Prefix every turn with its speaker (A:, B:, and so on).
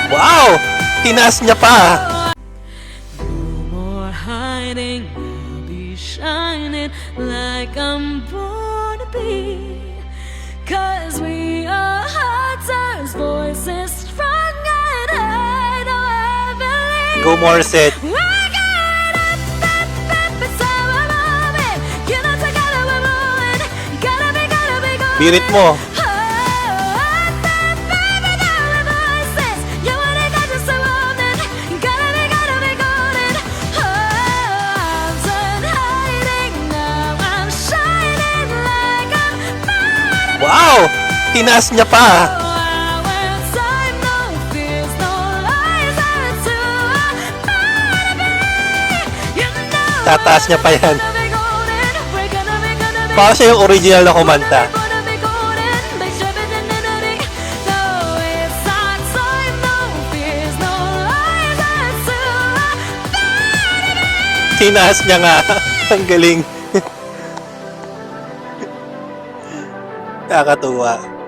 A: Wow! Tinaas niya pa.
B: No more hiding, I'll be shining like I'm born to be. 'Cause we are hunters, voices strong and high, no I believe.
A: Go Morissette.
B: We're going up, it's how we're moving. You know together we're moving. Gotta be
A: Birit
B: going.
A: mo. Wow! Tinaas niya pa. Tataas niya pa yan. Para siya yung original na kumanta. Tinaas niya nga. Ang galing. Nakakatuwa.